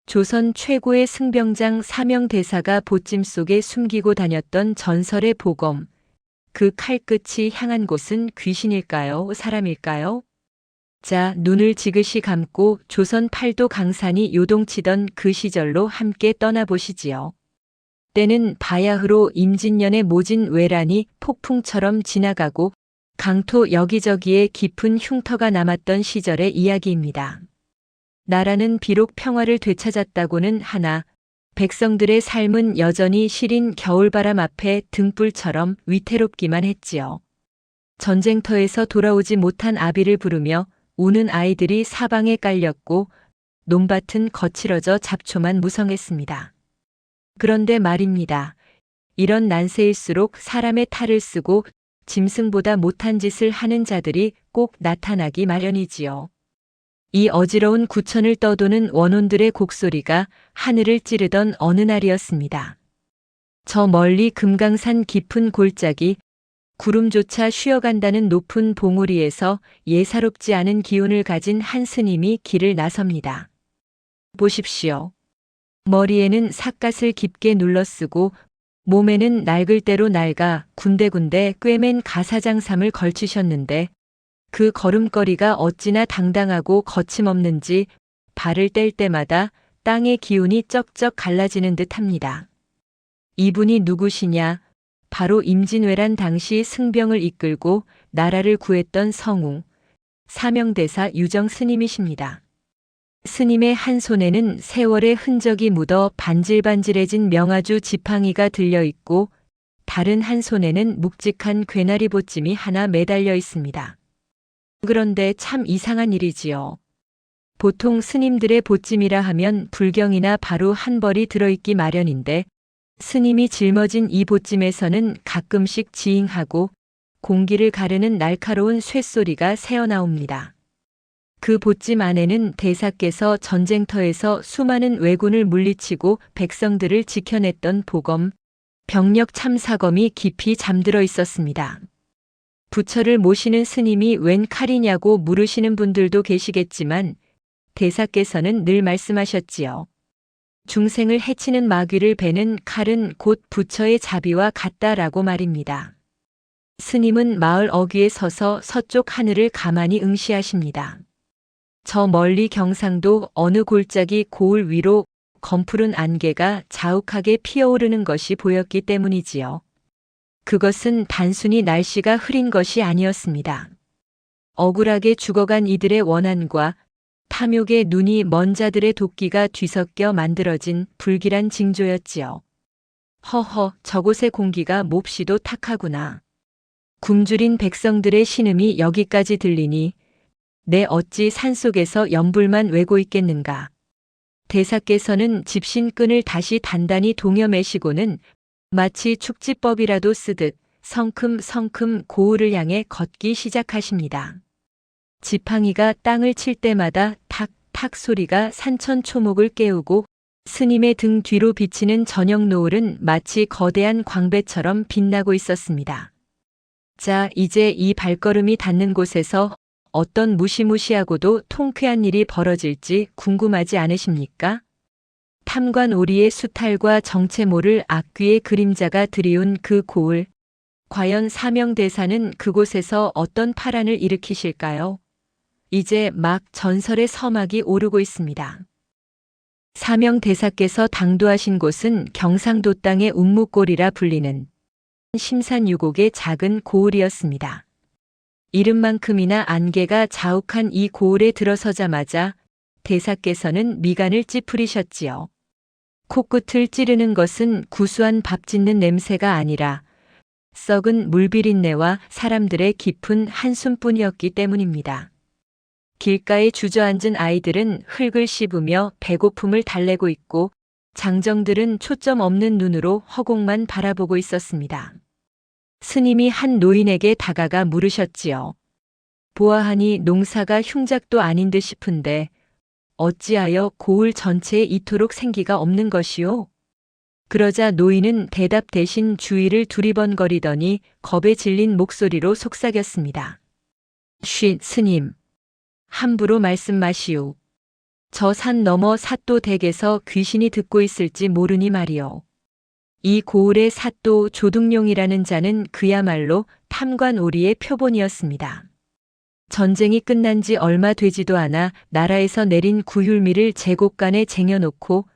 조선 최고의 승병장 사명대사가 보찜 속에 숨기고 다녔던 전설의 보검. 그 칼끝이 향한 곳은 귀신일까요? 사람일까요? 자, 눈을 지그시 감고 조선 팔도 강산이 요동치던 그 시절로 함께 떠나보시지요. 때는 바야흐로 임진년의 모진 외란이 폭풍처럼 지나가고 강토 여기저기에 깊은 흉터가 남았던 시절의 이야기입니다. 나라는 비록 평화를 되찾았다고는 하나 백성들의 삶은 여전히 시린 겨울바람 앞에 등불처럼 위태롭기만 했지요. 전쟁터에서 돌아오지 못한 아비를 부르며 우는 아이들이 사방에 깔렸고 논밭은 거칠어져 잡초만 무성했습니다. 그런데 말입니다. 이런 난세일수록 사람의 탈을 쓰고 짐승보다 못한 짓을 하는 자들이 꼭 나타나기 마련이지요. 이 어지러운 구천을 떠도는 원혼들의 곡소리가 하늘을 찌르던 어느 날이었습니다. 저 멀리 금강산 깊은 골짜기, 구름조차 쉬어간다는 높은 봉우리에서 예사롭지 않은 기운을 가진 한 스님이 길을 나섭니다. 보십시오. 머리에는 삿갓을 깊게 눌러쓰고 몸에는 낡을 대로 낡아 군데군데 꿰맨 가사장삼을 걸치셨는데 그 걸음걸이가 어찌나 당당하고 거침없는지 발을 뗄 때마다 땅의 기운이 쩍쩍 갈라지는 듯합니다. 이분이 누구시냐? 바로 임진왜란 당시 승병을 이끌고 나라를 구했던 성웅, 사명대사 유정 스님이십니다. 스님의 한 손에는 세월의 흔적이 묻어 반질반질해진 명아주 지팡이가 들려 있고 다른 한 손에는 묵직한 괴나리 보찜이 하나 매달려 있습니다. 그런데 참 이상한 일이지요. 보통 스님들의 보찜이라 하면 불경이나 바로 한 벌이 들어있기 마련인데 스님이 짊어진 이 보찜에서는 가끔씩 지잉하고 공기를 가르는 날카로운 쇳소리가 새어나옵니다. 그 보찜 안에는 대사께서 전쟁터에서 수많은 왜군을 물리치고 백성들을 지켜냈던 보검, 병력 참사검이 깊이 잠들어 있었습니다. 부처를 모시는 스님이 웬 칼이냐고 물으시는 분들도 계시겠지만 대사께서는 늘 말씀하셨지요. 중생을 해치는 마귀를 베는 칼은 곧 부처의 자비와 같다라고 말입니다. 스님은 마을 어귀에 서서 서쪽 하늘을 가만히 응시하십니다. 저 멀리 경상도 어느 골짜기 고을 위로 검푸른 안개가 자욱하게 피어오르는 것이 보였기 때문이지요. 그것은 단순히 날씨가 흐린 것이 아니었습니다. 억울하게 죽어간 이들의 원한과 탐욕의 눈이 먼 자들의 도끼가 뒤섞여 만들어진 불길한 징조였지요. 허허, 저곳의 공기가 몹시도 탁하구나. 굶주린 백성들의 신음이 여기까지 들리니 내 어찌 산속에서 연불만 외고 있겠는가. 대사께서는 집신끈을 다시 단단히 동여매시고는 마치 축지법이라도 쓰듯 성큼성큼 고을을 향해 걷기 시작하십니다. 지팡이가 땅을 칠 때마다 탁탁 소리가 산천초목을 깨우고 스님의 등 뒤로 비치는 저녁 노을은 마치 거대한 광배처럼 빛나고 있었습니다. 자, 이제 이 발걸음이 닿는 곳에서 어떤 무시무시하고도 통쾌한 일이 벌어질지 궁금하지 않으십니까? 탐관오리의 수탈과 정체 모를 악귀의 그림자가 드리운 그 고을, 과연 사명대사는 그곳에서 어떤 파란을 일으키실까요? 이제 막 전설의 서막이 오르고 있습니다. 사명대사께서 당도하신 곳은 경상도 땅의 운무골이라 불리는 심산유곡의 작은 고을이었습니다. 이름만큼이나 안개가 자욱한 이 고을에 들어서자마자 대사께서는 미간을 찌푸리셨지요. 코끝을 찌르는 것은 구수한 밥 짓는 냄새가 아니라 썩은 물비린내와 사람들의 깊은 한숨뿐이었기 때문입니다. 길가에 주저앉은 아이들은 흙을 씹으며 배고픔을 달래고 있고 장정들은 초점 없는 눈으로 허공만 바라보고 있었습니다. 스님이 한 노인에게 다가가 물으셨지요. 보아하니 농사가 흉작도 아닌 듯 싶은데 어찌하여 고을 전체에 이토록 생기가 없는 것이오? 그러자 노인은 대답 대신 주위를 두리번거리더니 겁에 질린 목소리로 속삭였습니다. 쉿, 스님. 함부로 말씀 마시오. 저 산 너머 삿도 댁에서 귀신이 듣고 있을지 모르니 말이요. 이 고을의 삿도 조등용이라는 자는 그야말로 탐관오리의 표본이었습니다. 전쟁이 끝난 지 얼마 되지도 않아 나라에서 내린 구휼미를 제곡간에 쟁여놓고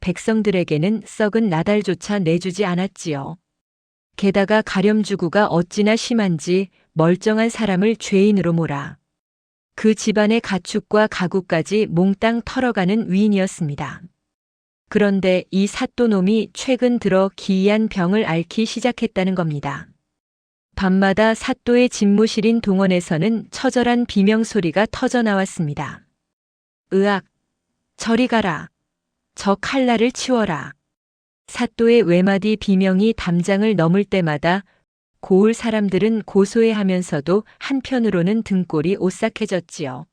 백성들에게는 썩은 나달조차 내주지 않았지요. 게다가 가렴주구가 어찌나 심한지 멀쩡한 사람을 죄인으로 몰아 그 집안의 가축과 가구까지 몽땅 털어가는 위인이었습니다. 그런데 이 삿도놈이 최근 들어 기이한 병을 앓기 시작했다는 겁니다. 밤마다 삿도의 집무실인 동원에서는 처절한 비명소리가 터져 나왔습니다. 으악! 저리 가라! 저 칼날을 치워라! 삿도의 외마디 비명이 담장을 넘을 때마다 고을 사람들은 고소해하면서도 한편으로는 등골이 오싹해졌지요.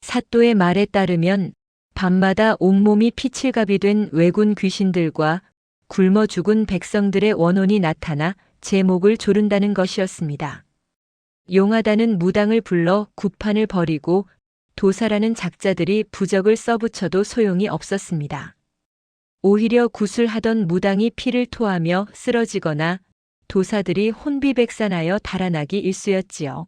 삿도의 말에 따르면 밤마다 온몸이 피칠갑이 된 왜군 귀신들과 굶어 죽은 백성들의 원혼이 나타나 제 목을 조른다는 것이었습니다. 용하다는 무당을 불러 구판을 벌이고 도사라는 작자들이 부적을 써붙여도 소용이 없었습니다. 오히려 구술하던 무당이 피를 토하며 쓰러지거나 도사들이 혼비백산하여 달아나기 일쑤였지요.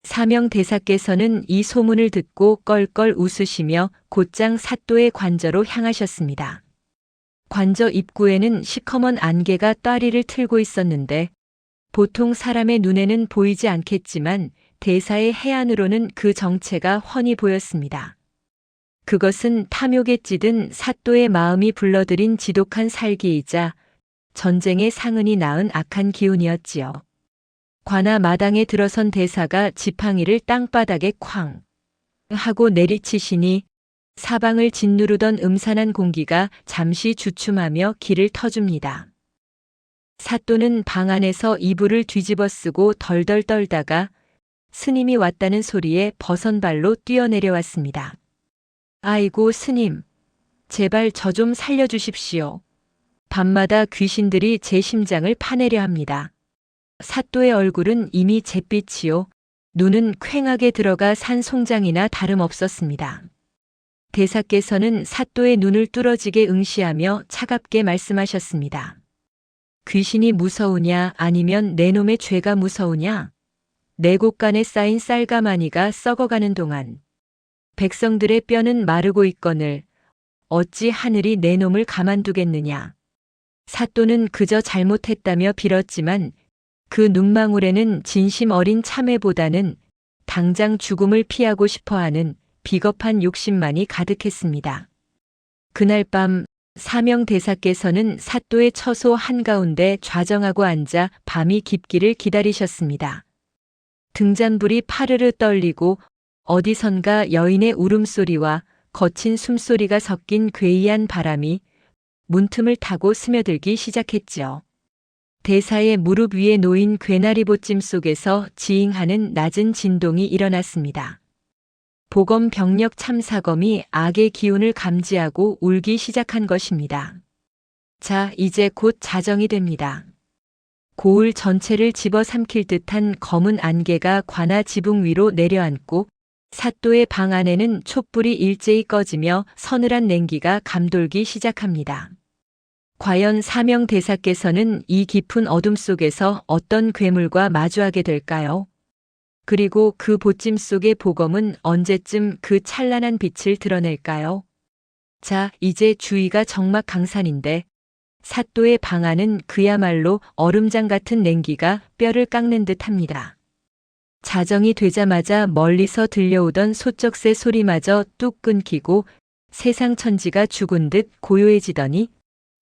사명대사께서는 이 소문을 듣고 껄껄 웃으시며 곧장 삿도의 관저로 향하셨습니다. 관저 입구에는 시커먼 안개가 따리를 틀고 있었는데 보통 사람의 눈에는 보이지 않겠지만 대사의 해안으로는 그 정체가 훤히 보였습니다. 그것은 탐욕에 찌든 삿도의 마음이 불러들인 지독한 살기이자 전쟁의 상흔이 낳은 악한 기운이었지요. 관아 마당에 들어선 대사가 지팡이를 땅바닥에 쾅 하고 내리치시니 사방을 짓누르던 음산한 공기가 잠시 주춤하며 길을 터줍니다. 삿도는 방 안에서 이불을 뒤집어 쓰고 덜덜 떨다가 스님이 왔다는 소리에 버선발로 뛰어내려왔습니다. 아이고 스님, 제발 저 좀 살려주십시오. 밤마다 귀신들이 제 심장을 파내려 합니다. 삿도의 얼굴은 이미 잿빛이요. 눈은 퀭하게 들어가 산 송장이나 다름없었습니다. 대사께서는 삿도의 눈을 뚫어지게 응시하며 차갑게 말씀하셨습니다. 귀신이 무서우냐 아니면 내 놈의 죄가 무서우냐? 내 곳간에 쌓인 쌀가마니가 썩어가는 동안 백성들의 뼈는 마르고 있거늘 어찌 하늘이 내 놈을 가만두겠느냐? 삿도는 그저 잘못했다며 빌었지만 그 눈망울에는 진심 어린 참회보다는 당장 죽음을 피하고 싶어하는 비겁한 욕심만이 가득했습니다. 그날 밤 사명대사께서는 삿도의 처소 한가운데 좌정하고 앉아 밤이 깊기를 기다리셨습니다. 등잔불이 파르르 떨리고 어디선가 여인의 울음소리와 거친 숨소리가 섞인 괴이한 바람이 문틈을 타고 스며들기 시작했지요. 대사의 무릎 위에 놓인 괴나리 보찜 속에서 지잉하는 낮은 진동이 일어났습니다. 보검 병력 참사검이 악의 기운을 감지하고 울기 시작한 것입니다. 자, 이제 곧 자정이 됩니다. 고을 전체를 집어삼킬 듯한 검은 안개가 관아 지붕 위로 내려앉고 삿도의 방 안에는 촛불이 일제히 꺼지며 서늘한 냉기가 감돌기 시작합니다. 과연 사명대사께서는 이 깊은 어둠 속에서 어떤 괴물과 마주하게 될까요? 그리고 그 보찜 속의 보검은 언제쯤 그 찬란한 빛을 드러낼까요? 자, 이제 주위가 정막 강산인데 삿도의 방 안은 그야말로 얼음장 같은 냉기가 뼈를 깎는 듯 합니다. 자정이 되자마자 멀리서 들려오던 소쩍새 소리마저 뚝 끊기고 세상 천지가 죽은 듯 고요해지더니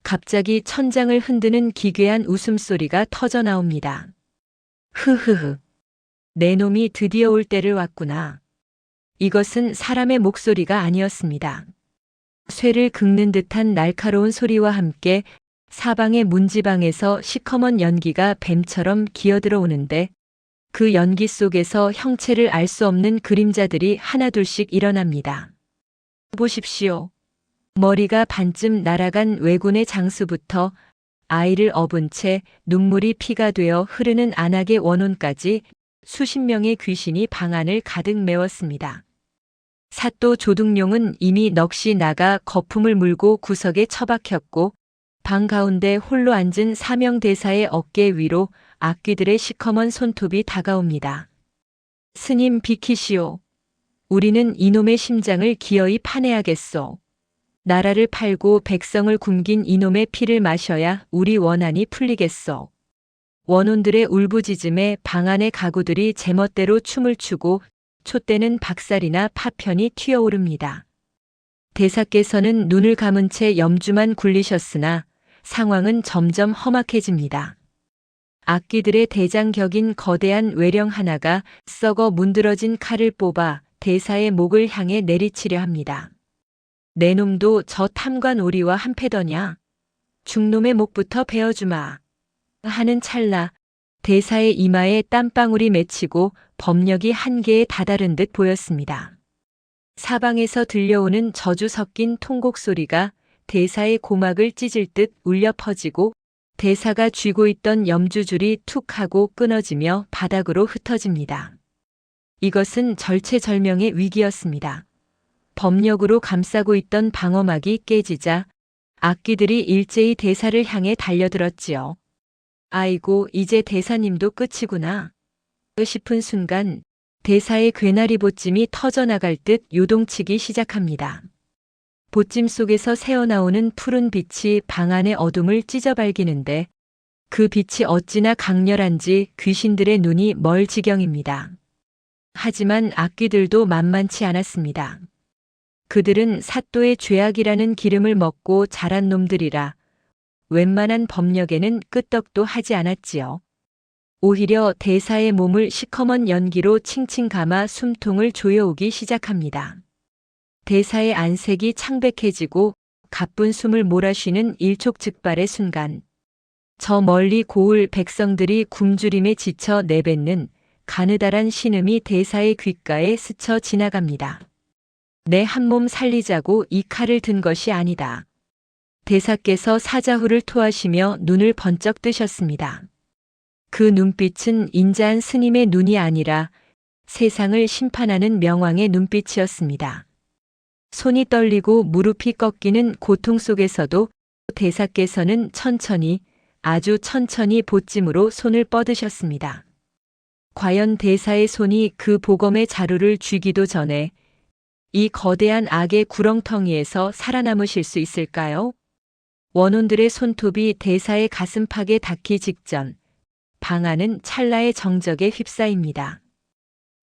갑자기 천장을 흔드는 기괴한 웃음소리가 터져 나옵니다. 흐흐흐. 내 놈이 드디어 올 때를 왔구나. 이것은 사람의 목소리가 아니었습니다. 쇠를 긁는 듯한 날카로운 소리와 함께 사방의 문지방에서 시커먼 연기가 뱀처럼 기어들어 오는데 그 연기 속에서 형체를 알 수 없는 그림자들이 하나둘씩 일어납니다. 보십시오. 머리가 반쯤 날아간 왜군의 장수부터 아이를 업은 채 눈물이 피가 되어 흐르는 안악의 원혼까지 수십 명의 귀신이 방 안을 가득 메웠습니다. 사또 조등룡은 이미 넋이 나가 거품을 물고 구석에 처박혔고 방 가운데 홀로 앉은 사명대사의 어깨 위로 악귀들의 시커먼 손톱이 다가옵니다. 스님 비키시오. 우리는 이놈의 심장을 기어이 파내야겠소. 나라를 팔고 백성을 굶긴 이놈의 피를 마셔야 우리 원한이 풀리겠소. 원혼들의 울부짖음에 방 안의 가구들이 제멋대로 춤을 추고 촛대는 박살이나 파편이 튀어오릅니다. 대사께서는 눈을 감은 채 염주만 굴리셨으나 상황은 점점 험악해집니다. 악귀들의 대장격인 거대한 외령 하나가 썩어 문드러진 칼을 뽑아 대사의 목을 향해 내리치려 합니다. 내 놈도 저 탐관 오리와 한패더냐? 중놈의 목부터 베어주마. 하는 찰나 대사의 이마에 땀방울이 맺히고 법력이 한계에 다다른 듯 보였습니다. 사방에서 들려오는 저주 섞인 통곡 소리가 대사의 고막을 찢을 듯 울려 퍼지고 대사가 쥐고 있던 염주줄이 툭 하고 끊어지며 바닥으로 흩어집니다. 이것은 절체절명의 위기였습니다. 법력으로 감싸고 있던 방어막이 깨지자 악귀들이 일제히 대사를 향해 달려들었지요. 아이고, 이제 대사님도 끝이구나 싶은 순간 대사의 괴나리 보찜이 터져나갈 듯 요동치기 시작합니다. 보찜 속에서 새어나오는 푸른 빛이 방 안의 어둠을 찢어발기는데 그 빛이 어찌나 강렬한지 귀신들의 눈이 멀 지경입니다. 하지만 악귀들도 만만치 않았습니다. 그들은 사또의 죄악이라는 기름을 먹고 자란 놈들이라 웬만한 법력에는 끄떡도 하지 않았지요. 오히려 대사의 몸을 시커먼 연기로 칭칭 감아 숨통을 조여오기 시작합니다. 대사의 안색이 창백해지고 가쁜 숨을 몰아쉬는 일촉즉발의 순간 저 멀리 고을 백성들이 굶주림에 지쳐 내뱉는 가느다란 신음이 대사의 귓가에 스쳐 지나갑니다. 내 한 몸 살리자고 이 칼을 든 것이 아니다. 대사께서 사자후를 토하시며 눈을 번쩍 뜨셨습니다. 그 눈빛은 인자한 스님의 눈이 아니라 세상을 심판하는 명왕의 눈빛이었습니다. 손이 떨리고 무릎이 꺾이는 고통 속에서도 대사께서는 천천히, 아주 천천히 보찜으로 손을 뻗으셨습니다. 과연 대사의 손이 그 보검의 자루를 쥐기도 전에 이 거대한 악의 구렁텅이에서 살아남으실 수 있을까요? 원혼들의 손톱이 대사의 가슴팍에 닿기 직전 방 안은 찰나의 정적에 휩싸입니다.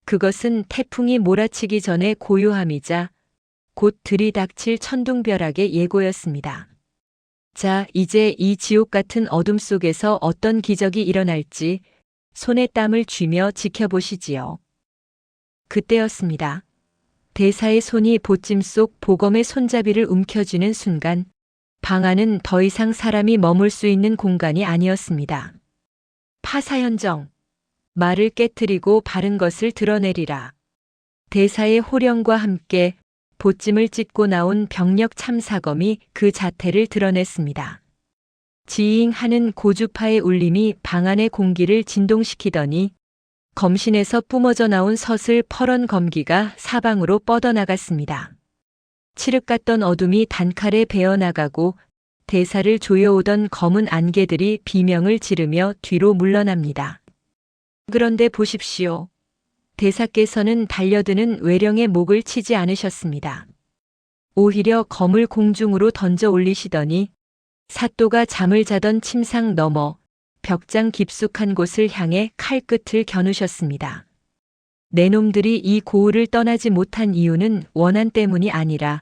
그것은 태풍이 몰아치기 전의 고요함이자 곧 들이닥칠 천둥벼락의 예고였습니다. 자, 이제 이 지옥 같은 어둠 속에서 어떤 기적이 일어날지 손에 땀을 쥐며 지켜보시지요. 그때였습니다. 대사의 손이 보찜 속 보검의 손잡이를 움켜쥐는 순간 방 안은 더 이상 사람이 머물 수 있는 공간이 아니었습니다. 파사현정, 말을 깨트리고 바른 것을 드러내리라. 대사의 호령과 함께 보찜을 찢고 나온 병력 참사검이 그 자태를 드러냈습니다. 지잉하는 고주파의 울림이 방 안의 공기를 진동시키더니 검신에서 뿜어져 나온 서슬 퍼런 검기가 사방으로 뻗어나갔습니다. 칠흑 같던 어둠이 단칼에 베어나가고 대사를 조여오던 검은 안개들이 비명을 지르며 뒤로 물러납니다. 그런데 보십시오. 대사께서는 달려드는 외령의 목을 치지 않으셨습니다. 오히려 검을 공중으로 던져 올리시더니 사또가 잠을 자던 침상 너머 벽장 깊숙한 곳을 향해 칼끝을 겨누셨습니다. 내 놈들이 이 고을을 떠나지 못한 이유는 원한 때문이 아니라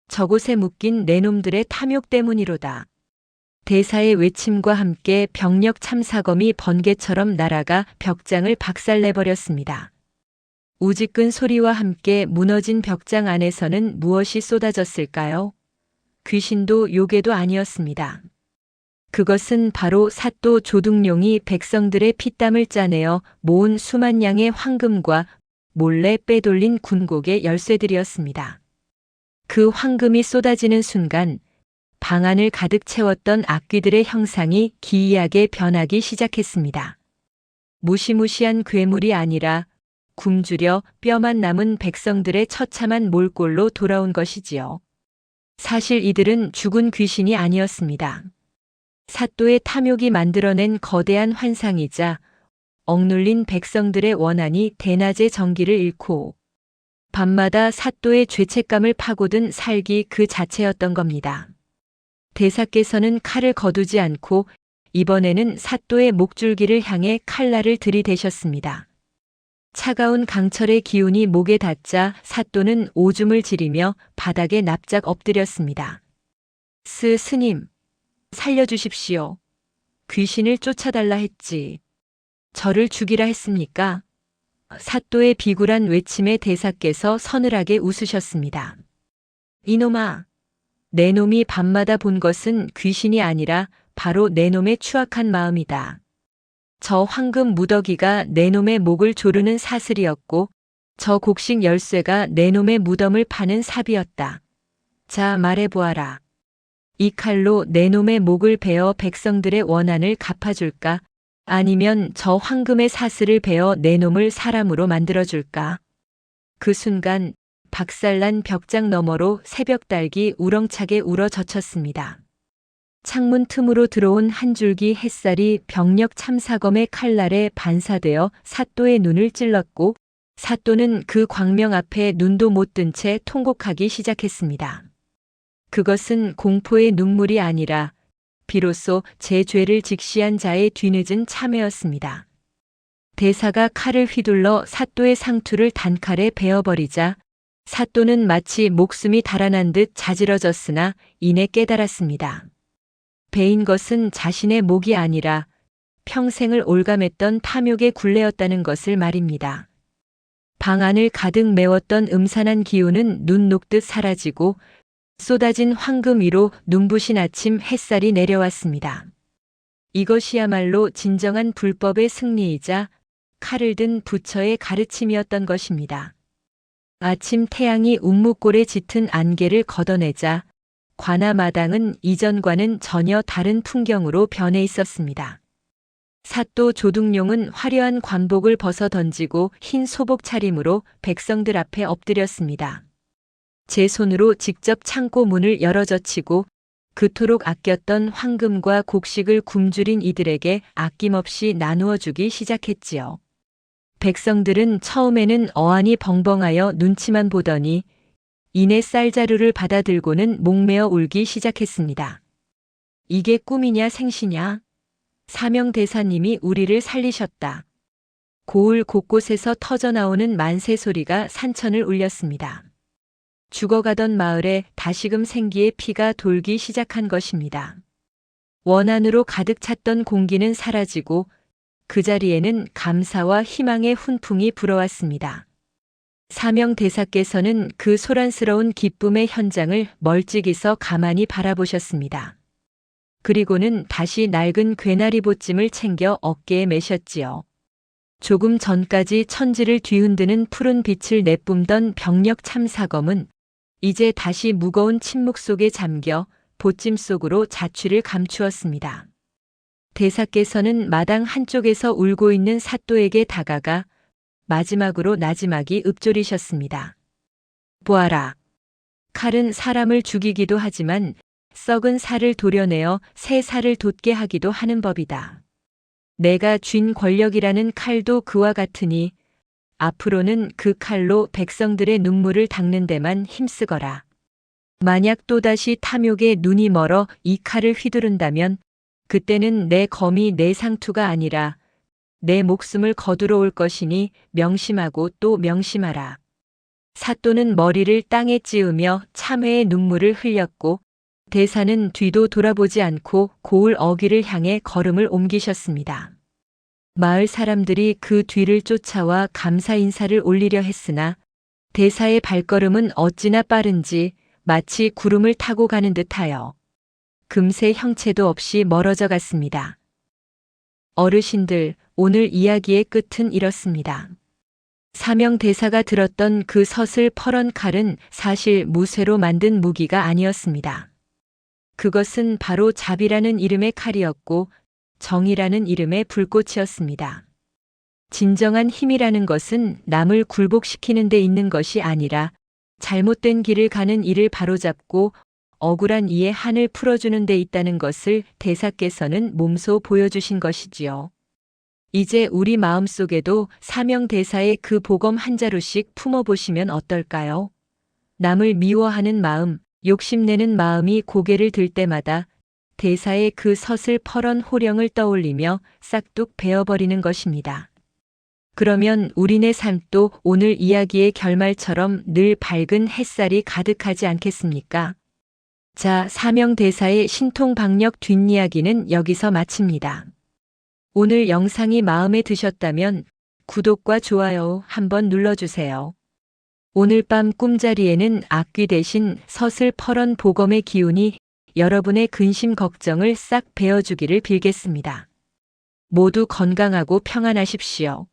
저곳에 묶인 내 놈들의 탐욕 때문이로다. 대사의 외침과 함께 병력 참사검이 번개처럼 날아가 벽장을 박살내버렸습니다. 우지끈 소리와 함께 무너진 벽장 안에서는 무엇이 쏟아졌을까요? 귀신도 요괴도 아니었습니다. 그것은 바로 사또 조등룡이 백성들의 피땀을 짜내어 모은 수만 양의 황금과 몰래 빼돌린 군곡의 열쇠들이었습니다. 그 황금이 쏟아지는 순간 방 안을 가득 채웠던 악귀들의 형상이 기이하게 변하기 시작했습니다. 무시무시한 괴물이 아니라 굶주려 뼈만 남은 백성들의 처참한 몰골로 돌아온 것이지요. 사실 이들은 죽은 귀신이 아니었습니다. 사또의 탐욕이 만들어낸 거대한 환상이자 억눌린 백성들의 원한이 대낮의 정기를 잃고 밤마다 사또의 죄책감을 파고든 살기 그 자체였던 겁니다. 대사께서는 칼을 거두지 않고 이번에는 사또의 목줄기를 향해 칼날을 들이대셨습니다. 차가운 강철의 기운이 목에 닿자 사또는 오줌을 지리며 바닥에 납작 엎드렸습니다. 스님, 살려주십시오. 귀신을 쫓아달라 했지. 저를 죽이라 했습니까? 사또의 비굴한 외침에 대사께서 서늘하게 웃으셨습니다. 이놈아, 내 놈이 밤마다 본 것은 귀신이 아니라 바로 내 놈의 추악한 마음이다. 저 황금 무더기가 내 놈의 목을 조르는 사슬이었고 저 곡식 열쇠가 내 놈의 무덤을 파는 삽이었다. 자, 말해보아라. 이 칼로 내 놈의 목을 베어 백성들의 원한을 갚아줄까? 아니면 저 황금의 사슬을 베어 내 놈을 사람으로 만들어줄까? 그 순간 박살난 벽장 너머로 새벽달기 우렁차게 우러젖혔습니다. 창문 틈으로 들어온 한 줄기 햇살이 병력 참사검의 칼날에 반사되어 사또의 눈을 찔렀고 사또는 그 광명 앞에 눈도 못 뜬 채 통곡하기 시작했습니다. 그것은 공포의 눈물이 아니라 비로소 제 죄를 직시한 자의 뒤늦은 참회였습니다. 대사가 칼을 휘둘러 사또의 상투를 단칼에 베어버리자 사또는 마치 목숨이 달아난 듯 자지러졌으나 이내 깨달았습니다. 베인 것은 자신의 목이 아니라 평생을 올감했던 탐욕의 굴레였다는 것을 말입니다. 방 안을 가득 메웠던 음산한 기운은 눈 녹듯 사라지고 쏟아진 황금 위로 눈부신 아침 햇살이 내려왔습니다. 이것이야말로 진정한 불법의 승리이자 칼을 든 부처의 가르침이었던 것입니다. 아침 태양이 운무골에 짙은 안개를 걷어내자 관아 마당은 이전과는 전혀 다른 풍경으로 변해 있었습니다. 사또 조둥룡은 화려한 관복을 벗어 던지고 흰 소복 차림으로 백성들 앞에 엎드렸습니다. 제 손으로 직접 창고 문을 열어젖히고 그토록 아꼈던 황금과 곡식을 굶주린 이들에게 아낌없이 나누어 주기 시작했지요. 백성들은 처음에는 어안이 벙벙하여 눈치만 보더니 이내 쌀자루를 받아들고는 목매어 울기 시작했습니다. 이게 꿈이냐 생시냐? 사명대사님이 우리를 살리셨다. 고을 곳곳에서 터져나오는 만세 소리가 산천을 울렸습니다. 죽어가던 마을에 다시금 생기의 피가 돌기 시작한 것입니다. 원한으로 가득 찼던 공기는 사라지고 그 자리에는 감사와 희망의 훈풍이 불어왔습니다. 사명대사께서는 그 소란스러운 기쁨의 현장을 멀찍이서 가만히 바라보셨습니다. 그리고는 다시 낡은 괴나리 보찜을 챙겨 어깨에 메셨지요. 조금 전까지 천지를 뒤흔드는 푸른 빛을 내뿜던 병력 참사검은 이제 다시 무거운 침묵 속에 잠겨 보찜 속으로 자취를 감추었습니다. 대사께서는 마당 한쪽에서 울고 있는 사또에게 다가가 마지막으로 나지막이 읊조리셨습니다. 보아라. 칼은 사람을 죽이기도 하지만 썩은 살을 도려내어 새 살을 돋게 하기도 하는 법이다. 내가 쥔 권력이라는 칼도 그와 같으니 앞으로는 그 칼로 백성들의 눈물을 닦는 데만 힘쓰거라. 만약 또다시 탐욕에 눈이 멀어 이 칼을 휘두른다면 그때는 내 검이 내 상투가 아니라 내 목숨을 거두러 올 것이니 명심하고 또 명심하라. 사또는 머리를 땅에 찌우며 참회의 눈물을 흘렸고 대사는 뒤도 돌아보지 않고 고을 어귀를 향해 걸음을 옮기셨습니다. 마을 사람들이 그 뒤를 쫓아와 감사 인사를 올리려 했으나 대사의 발걸음은 어찌나 빠른지 마치 구름을 타고 가는 듯하여 금세 형체도 없이 멀어져 갔습니다. 어르신들, 오늘 이야기의 끝은 이렇습니다. 사명대사가 들었던 그 서슬 퍼런 칼은 사실 무쇠로 만든 무기가 아니었습니다. 그것은 바로 자비라는 이름의 칼이었고 정이라는 이름의 불꽃이었습니다. 진정한 힘이라는 것은 남을 굴복시키는 데 있는 것이 아니라 잘못된 길을 가는 이를 바로잡고 억울한 이의 한을 풀어주는 데 있다는 것을 대사께서는 몸소 보여주신 것이지요. 이제 우리 마음속에도 사명대사의 그 복음 한 자루씩 품어보시면 어떨까요? 남을 미워하는 마음, 욕심내는 마음이 고개를 들 때마다 대사의 그 서슬퍼런 호령을 떠올리며 싹둑 베어버리는 것입니다. 그러면 우리네 삶도 오늘 이야기의 결말처럼 늘 밝은 햇살이 가득하지 않겠습니까? 자, 사명대사의 신통박력 뒷이야기는 여기서 마칩니다. 오늘 영상이 마음에 드셨다면 구독과 좋아요 한번 눌러주세요. 오늘 밤 꿈자리에는 악귀 대신 서슬퍼런 복음의 기운이 여러분의 근심 걱정을 싹 베어주기를 빌겠습니다. 모두 건강하고 평안하십시오.